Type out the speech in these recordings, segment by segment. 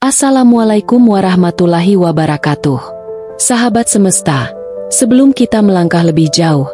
Assalamualaikum warahmatullahi wabarakatuh. Sahabat semesta, sebelum kita melangkah lebih jauh,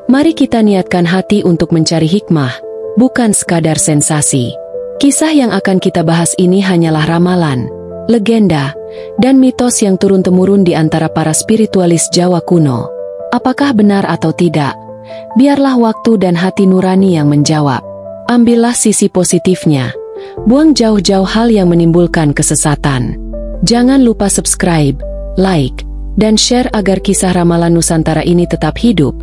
mari kita niatkan hati untuk mencari hikmah, bukan sekadar sensasi. Kisah yang akan kita bahas ini hanyalah ramalan, legenda, dan mitos yang turun-temurun di antara para spiritualis Jawa kuno. Apakah benar atau tidak? Biarlah waktu dan hati nurani yang menjawab. Ambillah sisi positifnya. Buang jauh-jauh hal yang menimbulkan kesesatan. Jangan lupa subscribe, like, dan share agar kisah ramalan Nusantara ini tetap hidup,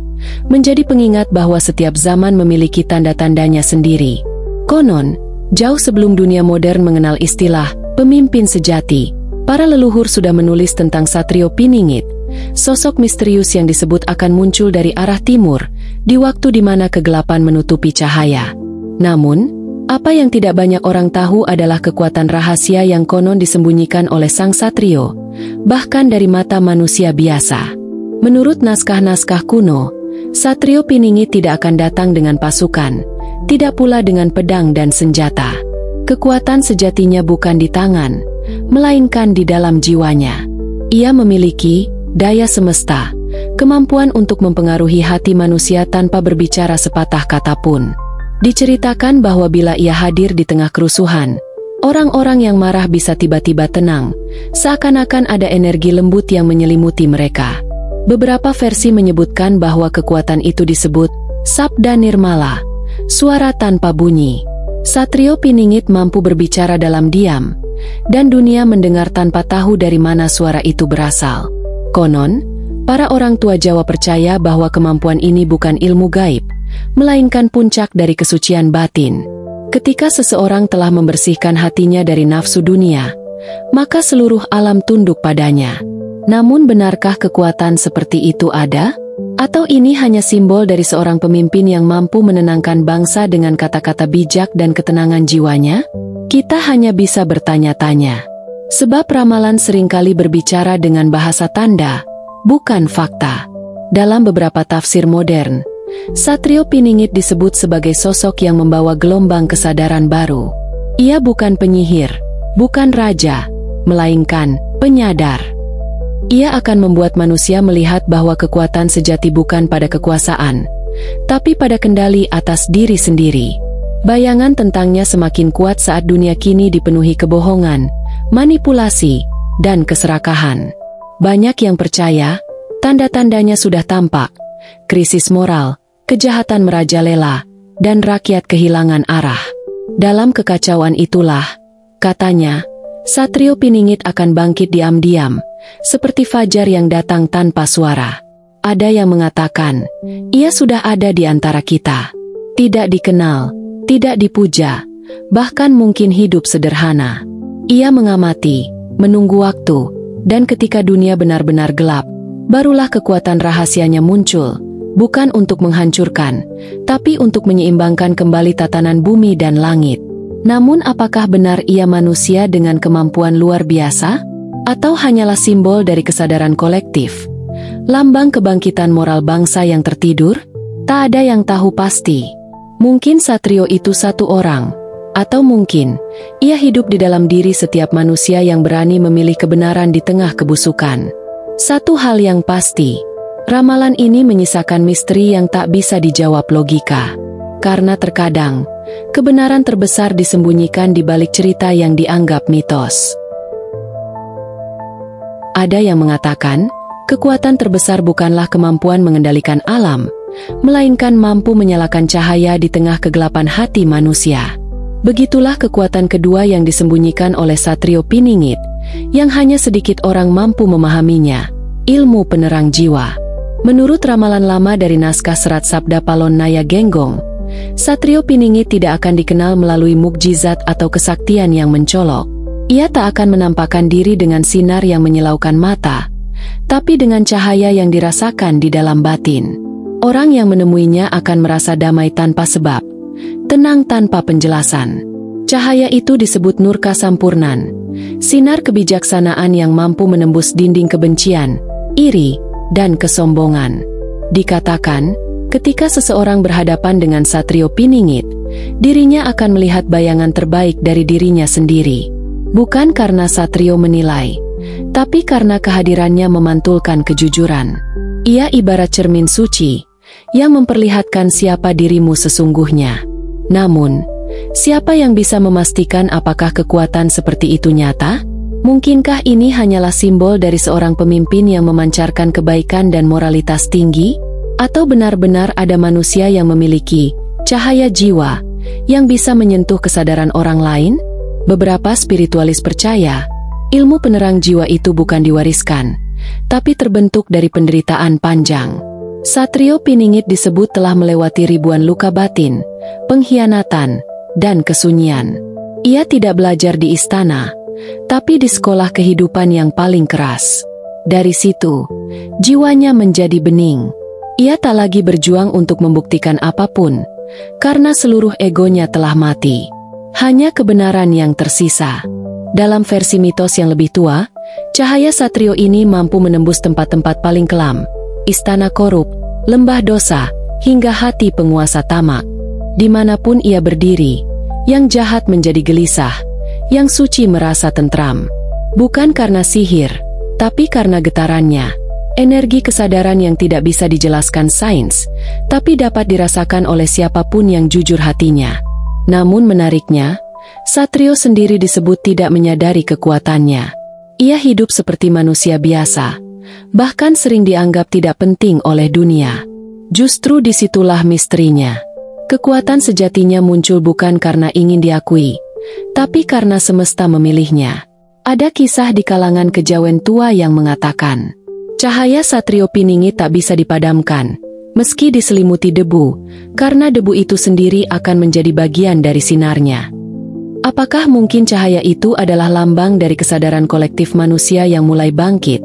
menjadi pengingat bahwa setiap zaman memiliki tanda-tandanya sendiri. Konon, jauh sebelum dunia modern mengenal istilah pemimpin sejati, para leluhur sudah menulis tentang Satrio Piningit, sosok misterius yang disebut akan muncul dari arah timur, di waktu di mana kegelapan menutupi cahaya. Namun, apa yang tidak banyak orang tahu adalah kekuatan rahasia yang konon disembunyikan oleh sang Satrio, bahkan dari mata manusia biasa. Menurut naskah-naskah kuno, Satrio Piningit tidak akan datang dengan pasukan, tidak pula dengan pedang dan senjata. Kekuatan sejatinya bukan di tangan, melainkan di dalam jiwanya. Ia memiliki daya semesta, kemampuan untuk mempengaruhi hati manusia tanpa berbicara sepatah kata pun. Diceritakan bahwa bila ia hadir di tengah kerusuhan, orang-orang yang marah bisa tiba-tiba tenang, seakan-akan ada energi lembut yang menyelimuti mereka. Beberapa versi menyebutkan bahwa kekuatan itu disebut Sabda Nirmala, suara tanpa bunyi. Satrio Piningit mampu berbicara dalam diam, dan dunia mendengar tanpa tahu dari mana suara itu berasal. Konon, para orang tua Jawa percaya bahwa kemampuan ini bukan ilmu gaib, melainkan puncak dari kesucian batin. Ketika seseorang telah membersihkan hatinya dari nafsu dunia, maka seluruh alam tunduk padanya. Namun benarkah kekuatan seperti itu ada? Atau ini hanya simbol dari seorang pemimpin yang mampu menenangkan bangsa dengan kata-kata bijak dan ketenangan jiwanya? Kita hanya bisa bertanya-tanya. Sebab ramalan seringkali berbicara dengan bahasa tanda, bukan fakta. Dalam beberapa tafsir modern, Satrio Piningit disebut sebagai sosok yang membawa gelombang kesadaran baru. Ia bukan penyihir, bukan raja, melainkan penyadar. Ia akan membuat manusia melihat bahwa kekuatan sejati bukan pada kekuasaan, tapi pada kendali atas diri sendiri. Bayangan tentangnya semakin kuat saat dunia kini dipenuhi kebohongan, manipulasi, dan keserakahan. Banyak yang percaya, tanda-tandanya sudah tampak. Krisis moral, kejahatan merajalela, dan rakyat kehilangan arah. Dalam kekacauan itulah, katanya, Satrio Piningit akan bangkit diam-diam, seperti fajar yang datang tanpa suara. Ada yang mengatakan, ia sudah ada di antara kita. Tidak dikenal, tidak dipuja, bahkan mungkin hidup sederhana. Ia mengamati, menunggu waktu, dan ketika dunia benar-benar gelap, barulah kekuatan rahasianya muncul, bukan untuk menghancurkan, tapi untuk menyeimbangkan kembali tatanan bumi dan langit. Namun apakah benar ia manusia dengan kemampuan luar biasa? Atau hanyalah simbol dari kesadaran kolektif? Lambang kebangkitan moral bangsa yang tertidur? Tak ada yang tahu pasti. Mungkin Satrio itu satu orang, atau mungkin ia hidup di dalam diri setiap manusia yang berani memilih kebenaran di tengah kebusukan. Satu hal yang pasti, ramalan ini menyisakan misteri yang tak bisa dijawab logika. Karena terkadang, kebenaran terbesar disembunyikan di balik cerita yang dianggap mitos. Ada yang mengatakan, kekuatan terbesar bukanlah kemampuan mengendalikan alam, melainkan mampu menyalakan cahaya di tengah kegelapan hati manusia. Begitulah kekuatan kedua yang disembunyikan oleh Satrio Piningit, yang hanya sedikit orang mampu memahaminya, ilmu penerang jiwa. Menurut ramalan lama dari naskah Serat Sabda Palon Naya Genggong, Satrio Piningit tidak akan dikenal melalui mukjizat atau kesaktian yang mencolok. Ia tak akan menampakkan diri dengan sinar yang menyilaukan mata, tapi dengan cahaya yang dirasakan di dalam batin. Orang yang menemuinya akan merasa damai tanpa sebab, tenang tanpa penjelasan. Cahaya itu disebut Nur Kasampurnan, sinar kebijaksanaan yang mampu menembus dinding kebencian, iri, dan kesombongan. Dikatakan, ketika seseorang berhadapan dengan Satrio Piningit, dirinya akan melihat bayangan terbaik dari dirinya sendiri. Bukan karena Satrio menilai, tapi karena kehadirannya memantulkan kejujuran. Ia ibarat cermin suci, yang memperlihatkan siapa dirimu sesungguhnya. Namun, siapa yang bisa memastikan apakah kekuatan seperti itu nyata? Mungkinkah ini hanyalah simbol dari seorang pemimpin yang memancarkan kebaikan dan moralitas tinggi? Atau benar-benar ada manusia yang memiliki cahaya jiwa yang bisa menyentuh kesadaran orang lain? Beberapa spiritualis percaya, ilmu penerang jiwa itu bukan diwariskan, tapi terbentuk dari penderitaan panjang. Satrio Piningit disebut telah melewati ribuan luka batin, pengkhianatan, dan kesunyian. Ia tidak belajar di istana, tapi di sekolah kehidupan yang paling keras. Dari situ, jiwanya menjadi bening. Ia tak lagi berjuang untuk membuktikan apapun, karena seluruh egonya telah mati. Hanya kebenaran yang tersisa. Dalam versi mitos yang lebih tua, cahaya Satrio ini mampu menembus tempat-tempat paling kelam, istana korup, lembah dosa, hingga hati penguasa tamak. Dimanapun ia berdiri, yang jahat menjadi gelisah, yang suci merasa tentram. Bukan karena sihir, tapi karena getarannya. Energi kesadaran yang tidak bisa dijelaskan sains, tapi dapat dirasakan oleh siapapun yang jujur hatinya. Namun menariknya, Satrio sendiri disebut tidak menyadari kekuatannya. Ia hidup seperti manusia biasa, bahkan sering dianggap tidak penting oleh dunia. Justru disitulah misterinya. Kekuatan sejatinya muncul bukan karena ingin diakui, tapi karena semesta memilihnya. Ada kisah di kalangan kejawen tua yang mengatakan, cahaya Satrio Piningit tak bisa dipadamkan, meski diselimuti debu, karena debu itu sendiri akan menjadi bagian dari sinarnya. Apakah mungkin cahaya itu adalah lambang dari kesadaran kolektif manusia yang mulai bangkit,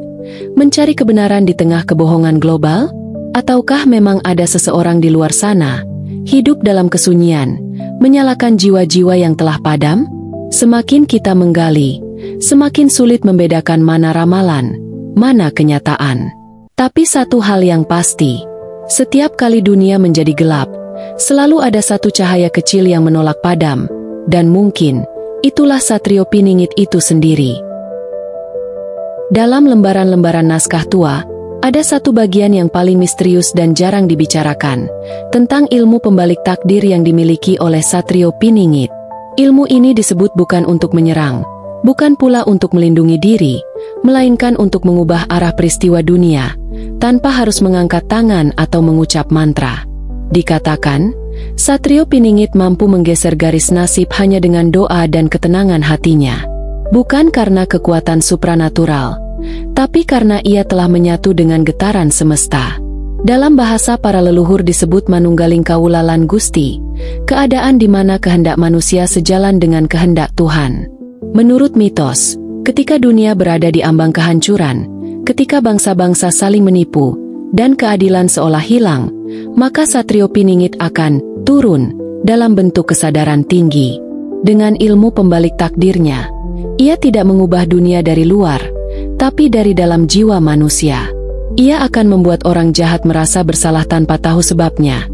mencari kebenaran di tengah kebohongan global? Ataukah memang ada seseorang di luar sana, hidup dalam kesunyian, menyalakan jiwa-jiwa yang telah padam? Semakin kita menggali, semakin sulit membedakan mana ramalan, mana kenyataan. Tapi satu hal yang pasti, setiap kali dunia menjadi gelap, selalu ada satu cahaya kecil yang menolak padam, dan mungkin itulah Satrio Piningit itu sendiri. Dalam lembaran-lembaran naskah tua, ada satu bagian yang paling misterius dan jarang dibicarakan, tentang ilmu pembalik takdir yang dimiliki oleh Satrio Piningit. Ilmu ini disebut bukan untuk menyerang, bukan pula untuk melindungi diri, melainkan untuk mengubah arah peristiwa dunia, tanpa harus mengangkat tangan atau mengucap mantra. Dikatakan, Satrio Piningit mampu menggeser garis nasib hanya dengan doa dan ketenangan hatinya. Bukan karena kekuatan supranatural, tapi karena ia telah menyatu dengan getaran semesta. Dalam bahasa para leluhur disebut manunggaling kawulalan Gusti, keadaan di mana kehendak manusia sejalan dengan kehendak Tuhan. Menurut mitos, ketika dunia berada di ambang kehancuran, ketika bangsa-bangsa saling menipu, dan keadilan seolah hilang, maka Satrio Piningit akan turun dalam bentuk kesadaran tinggi. Dengan ilmu pembalik takdirnya, ia tidak mengubah dunia dari luar, tapi dari dalam jiwa manusia. Ia akan membuat orang jahat merasa bersalah tanpa tahu sebabnya,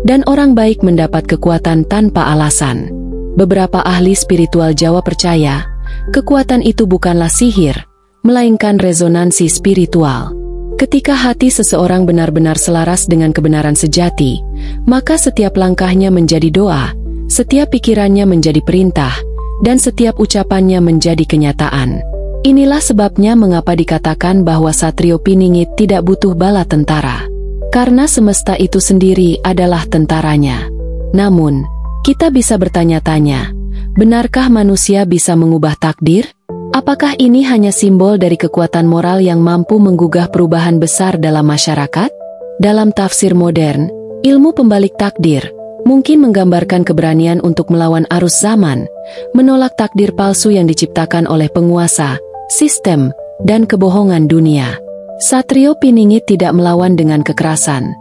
dan orang baik mendapat kekuatan tanpa alasan. Beberapa ahli spiritual Jawa percaya, kekuatan itu bukanlah sihir, melainkan resonansi spiritual. Ketika hati seseorang benar-benar selaras dengan kebenaran sejati, maka setiap langkahnya menjadi doa, setiap pikirannya menjadi perintah, dan setiap ucapannya menjadi kenyataan. Inilah sebabnya mengapa dikatakan bahwa Satrio Piningit tidak butuh bala tentara, karena semesta itu sendiri adalah tentaranya. Namun, kita bisa bertanya-tanya, benarkah manusia bisa mengubah takdir? Apakah ini hanya simbol dari kekuatan moral yang mampu menggugah perubahan besar dalam masyarakat? Dalam tafsir modern, ilmu pembalik takdir mungkin menggambarkan keberanian untuk melawan arus zaman, menolak takdir palsu yang diciptakan oleh penguasa, sistem, dan kebohongan dunia. Satrio Piningit tidak melawan dengan kekerasan,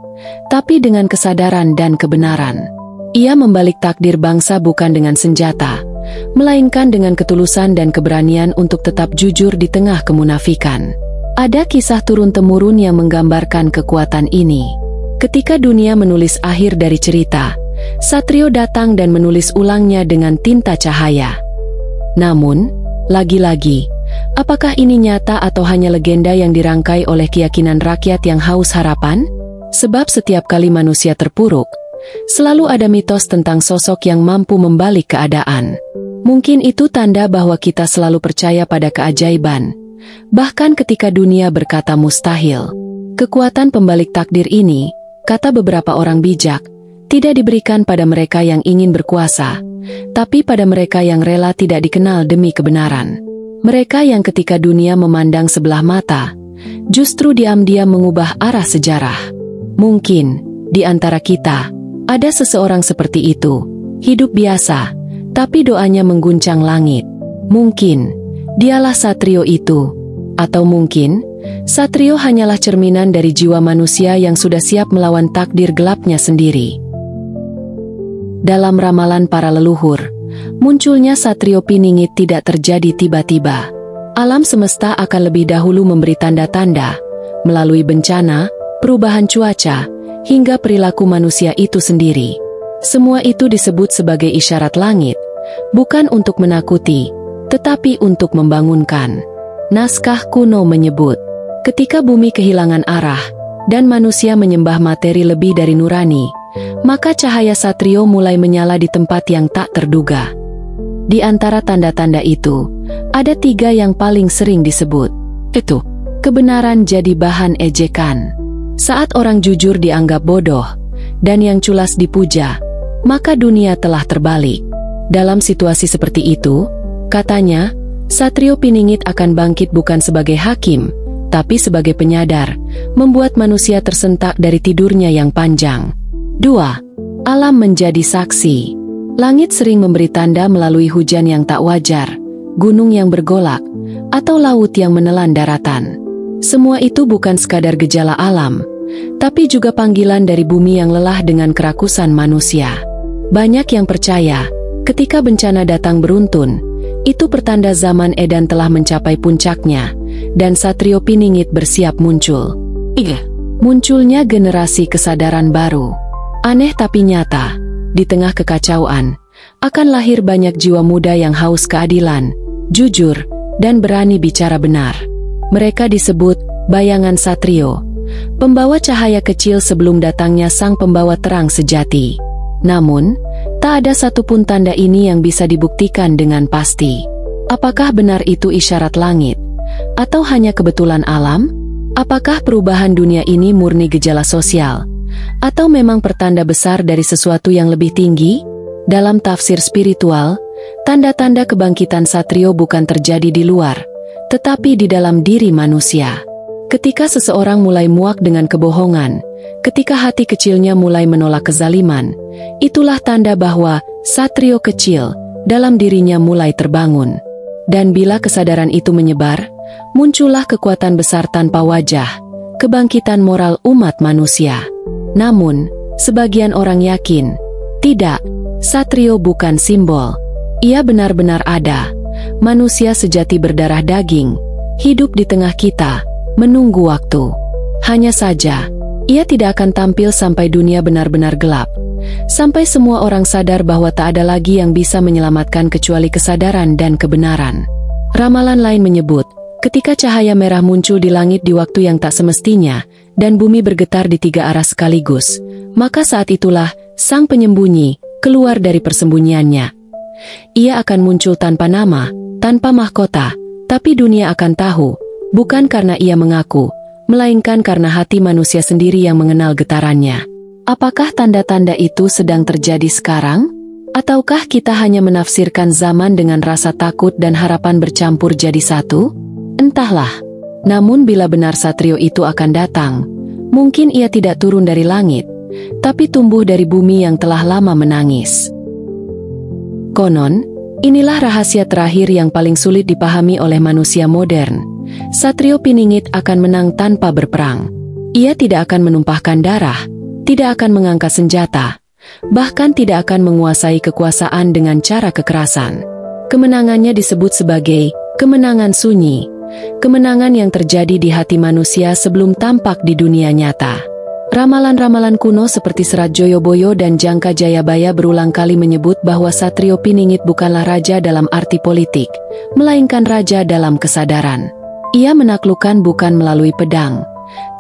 tapi dengan kesadaran dan kebenaran. Ia membalik takdir bangsa bukan dengan senjata, melainkan dengan ketulusan dan keberanian untuk tetap jujur di tengah kemunafikan. Ada kisah turun-temurun yang menggambarkan kekuatan ini. Ketika dunia menulis akhir dari cerita, Satrio datang dan menulis ulangnya dengan tinta cahaya. Namun, Lagi-lagi, apakah ini nyata atau hanya legenda yang dirangkai oleh keyakinan rakyat yang haus harapan? Sebab setiap kali manusia terpuruk, selalu ada mitos tentang sosok yang mampu membalik keadaan. Mungkin itu tanda bahwa kita selalu percaya pada keajaiban, bahkan ketika dunia berkata mustahil. Kekuatan pembalik takdir ini, kata beberapa orang bijak, tidak diberikan pada mereka yang ingin berkuasa, tapi pada mereka yang rela tidak dikenal demi kebenaran. Mereka yang ketika dunia memandang sebelah mata, justru diam-diam mengubah arah sejarah. Mungkin, di antara kita, ada seseorang seperti itu, hidup biasa, tapi doanya mengguncang langit. Mungkin, dialah Satrio itu. Atau mungkin, Satrio hanyalah cerminan dari jiwa manusia yang sudah siap melawan takdir gelapnya sendiri. Dalam ramalan para leluhur, munculnya Satrio Piningit tidak terjadi tiba-tiba. Alam semesta akan lebih dahulu memberi tanda-tanda, melalui bencana, perubahan cuaca, hingga perilaku manusia itu sendiri. Semua itu disebut sebagai isyarat langit, bukan untuk menakuti, tetapi untuk membangunkan. Naskah kuno menyebut, ketika bumi kehilangan arah, dan manusia menyembah materi lebih dari nurani, maka cahaya Satrio mulai menyala di tempat yang tak terduga. Di antara tanda-tanda itu, ada 3 yang paling sering disebut. Itu, kebenaran jadi bahan ejekan. Saat orang jujur dianggap bodoh, dan yang culas dipuja, maka dunia telah terbalik. Dalam situasi seperti itu, katanya, Satrio Piningit akan bangkit bukan sebagai hakim, tapi sebagai penyadar, membuat manusia tersentak dari tidurnya yang panjang. 2. Alam menjadi saksi. Langit sering memberi tanda melalui hujan yang tak wajar, gunung yang bergolak, atau laut yang menelan daratan. Semua itu bukan sekadar gejala alam, tapi juga panggilan dari bumi yang lelah dengan kerakusan manusia. Banyak yang percaya, ketika bencana datang beruntun, itu pertanda zaman edan telah mencapai puncaknya, dan Satrio Piningit bersiap muncul. 3. Munculnya generasi kesadaran baru. Aneh tapi nyata, di tengah kekacauan, akan lahir banyak jiwa muda yang haus keadilan, jujur, dan berani bicara benar. Mereka disebut bayangan Satrio, pembawa cahaya kecil sebelum datangnya sang pembawa terang sejati. Namun, tak ada satupun tanda ini yang bisa dibuktikan dengan pasti. Apakah benar itu isyarat langit? Atau hanya kebetulan alam? Apakah perubahan dunia ini murni gejala sosial? Atau memang pertanda besar dari sesuatu yang lebih tinggi? Dalam tafsir spiritual, tanda-tanda kebangkitan Satrio bukan terjadi di luar, tetapi di dalam diri manusia. Ketika seseorang mulai muak dengan kebohongan, ketika hati kecilnya mulai menolak kezaliman, itulah tanda bahwa Satrio kecil dalam dirinya mulai terbangun. Dan bila kesadaran itu menyebar, muncullah kekuatan besar tanpa wajah, kebangkitan moral umat manusia. Namun, sebagian orang yakin, tidak, Satrio bukan simbol. Ia benar-benar ada, manusia sejati berdarah daging, hidup di tengah kita, menunggu waktu. Hanya saja, ia tidak akan tampil sampai dunia benar-benar gelap. Sampai semua orang sadar bahwa tak ada lagi yang bisa menyelamatkan kecuali kesadaran dan kebenaran. Ramalan lain menyebut, ketika cahaya merah muncul di langit di waktu yang tak semestinya, dan bumi bergetar di 3 arah sekaligus, maka saat itulah sang penyembunyi keluar dari persembunyiannya. Ia akan muncul tanpa nama, tanpa mahkota, tapi dunia akan tahu, bukan karena ia mengaku, melainkan karena hati manusia sendiri yang mengenal getarannya. Apakah tanda-tanda itu sedang terjadi sekarang? Ataukah kita hanya menafsirkan zaman dengan rasa takut dan harapan bercampur jadi satu? Entahlah. Namun bila benar Satrio itu akan datang, mungkin ia tidak turun dari langit, tapi tumbuh dari bumi yang telah lama menangis. Konon, inilah rahasia terakhir yang paling sulit dipahami oleh manusia modern. Satrio Piningit akan menang tanpa berperang. Ia tidak akan menumpahkan darah, tidak akan mengangkat senjata, bahkan tidak akan menguasai kekuasaan dengan cara kekerasan. Kemenangannya disebut sebagai kemenangan sunyi, kemenangan yang terjadi di hati manusia sebelum tampak di dunia nyata. Ramalan-ramalan kuno seperti Serat Joyoboyo dan Jangka Jayabaya berulang kali menyebut bahwa Satrio Piningit bukanlah raja dalam arti politik, melainkan raja dalam kesadaran. Ia menaklukkan bukan melalui pedang,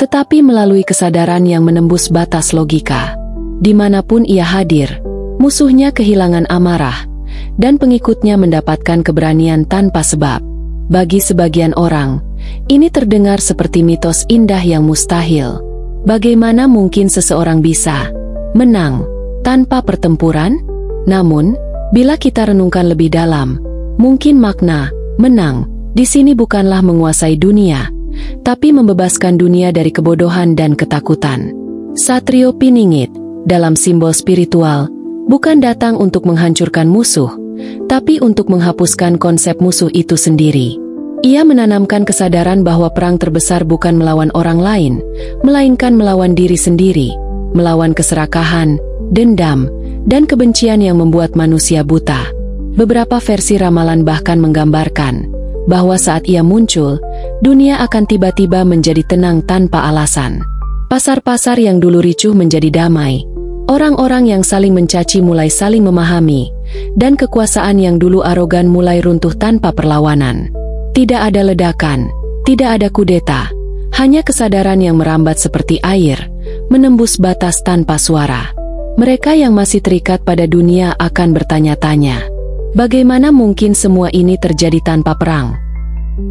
tetapi melalui kesadaran yang menembus batas logika. Dimanapun ia hadir, musuhnya kehilangan amarah, dan pengikutnya mendapatkan keberanian tanpa sebab. Bagi sebagian orang, ini terdengar seperti mitos indah yang mustahil. Bagaimana mungkin seseorang bisa menang tanpa pertempuran? Namun, bila kita renungkan lebih dalam, mungkin makna menang di sini bukanlah menguasai dunia, tapi membebaskan dunia dari kebodohan dan ketakutan. Satrio Piningit, dalam simbol spiritual, bukan datang untuk menghancurkan musuh, tapi untuk menghapuskan konsep musuh itu sendiri. Ia menanamkan kesadaran bahwa perang terbesar bukan melawan orang lain, melainkan melawan diri sendiri, melawan keserakahan, dendam, dan kebencian yang membuat manusia buta. Beberapa versi ramalan bahkan menggambarkan bahwa saat ia muncul, dunia akan tiba-tiba menjadi tenang tanpa alasan. Pasar-pasar yang dulu ricuh menjadi damai, orang-orang yang saling mencaci mulai saling memahami, dan kekuasaan yang dulu arogan mulai runtuh tanpa perlawanan. Tidak ada ledakan, tidak ada kudeta, hanya kesadaran yang merambat seperti air, menembus batas tanpa suara. Mereka yang masih terikat pada dunia akan bertanya-tanya, bagaimana mungkin semua ini terjadi tanpa perang?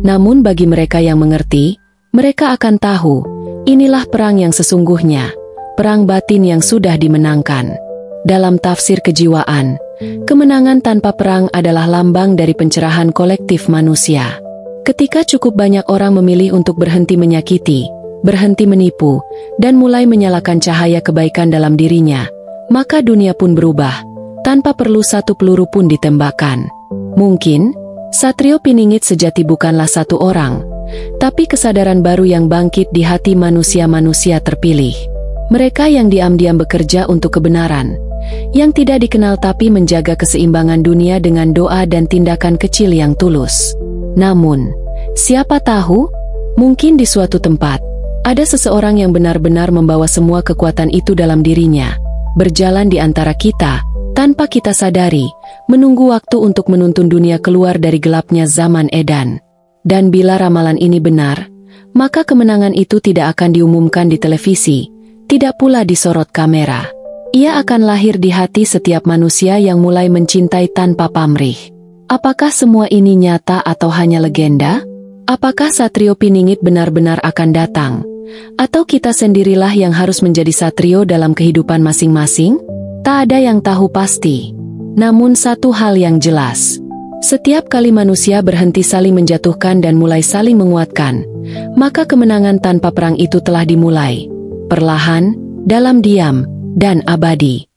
Namun bagi mereka yang mengerti, mereka akan tahu, inilah perang yang sesungguhnya, perang batin yang sudah dimenangkan. Dalam tafsir kejiwaan, kemenangan tanpa perang adalah lambang dari pencerahan kolektif manusia. Ketika cukup banyak orang memilih untuk berhenti menyakiti, berhenti menipu, dan mulai menyalakan cahaya kebaikan dalam dirinya, maka dunia pun berubah, tanpa perlu satu peluru pun ditembakkan. Mungkin, Satrio Piningit sejati bukanlah satu orang, tapi kesadaran baru yang bangkit di hati manusia-manusia terpilih. Mereka yang diam-diam bekerja untuk kebenaran, yang tidak dikenal tapi menjaga keseimbangan dunia dengan doa dan tindakan kecil yang tulus. Namun, siapa tahu, mungkin di suatu tempat, ada seseorang yang benar-benar membawa semua kekuatan itu dalam dirinya, berjalan di antara kita, tanpa kita sadari, menunggu waktu untuk menuntun dunia keluar dari gelapnya zaman Edan. Dan bila ramalan ini benar, maka kemenangan itu tidak akan diumumkan di televisi, tidak pula disorot kamera. Ia akan lahir di hati setiap manusia yang mulai mencintai tanpa pamrih. Apakah semua ini nyata atau hanya legenda? Apakah Satrio Piningit benar-benar akan datang? Atau kita sendirilah yang harus menjadi satrio dalam kehidupan masing-masing? Tak ada yang tahu pasti. Namun satu hal yang jelas, setiap kali manusia berhenti saling menjatuhkan dan mulai saling menguatkan, maka kemenangan tanpa perang itu telah dimulai. Perlahan, dalam diam, dan abadi.